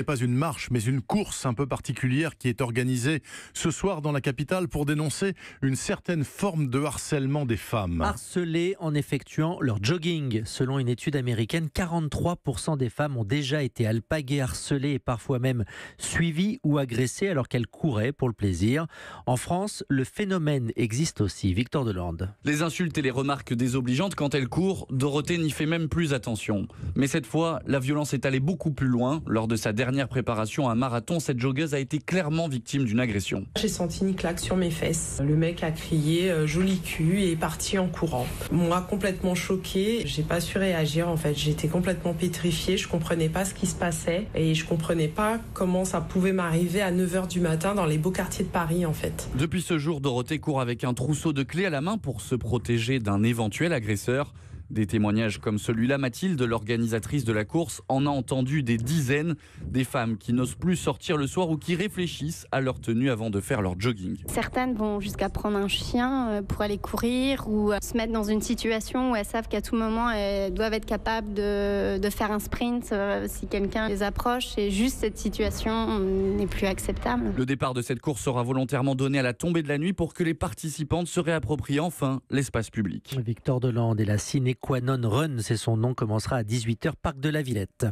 C'est pas une marche, mais une course un peu particulière qui est organisée ce soir dans la capitale pour dénoncer une certaine forme de harcèlement des femmes. Harcelées en effectuant leur jogging. Selon une étude américaine, 43% des femmes ont déjà été alpaguées, harcelées et parfois même suivies ou agressées alors qu'elles couraient pour le plaisir. En France, le phénomène existe aussi. Victor Delande. Les insultes et les remarques désobligeantes quand elle court, Dorothée n'y fait même plus attention. Mais cette fois, la violence est allée beaucoup plus loin. Lors de sa dernière préparation à un marathon, cette joggeuse a été clairement victime d'une agression. J'ai senti une claque sur mes fesses. Le mec a crié « joli cul » et est parti en courant. Moi, complètement choquée, j'ai pas su réagir en fait. J'étais complètement pétrifiée, je comprenais pas ce qui se passait et je comprenais pas comment ça pouvait m'arriver à 9h du matin dans les beaux quartiers de Paris en fait. Depuis ce jour, Dorothée court avec un trousseau de clés à la main pour se protéger d'un éventuel agresseur. Des témoignages comme celui-là, Mathilde, l'organisatrice de la course, en a entendu des dizaines. Des femmes qui n'osent plus sortir le soir ou qui réfléchissent à leur tenue avant de faire leur jogging. Certaines vont jusqu'à prendre un chien pour aller courir ou se mettre dans une situation où elles savent qu'à tout moment, elles doivent être capables de faire un sprint si quelqu'un les approche. Et juste cette situation n'est plus acceptable. Le départ de cette course sera volontairement donné à la tombée de la nuit pour que les participantes se réapproprient enfin l'espace public. Victor Delande et la Ciné Quanon Run, c'est son nom, commencera à 18h, Parc de la Villette.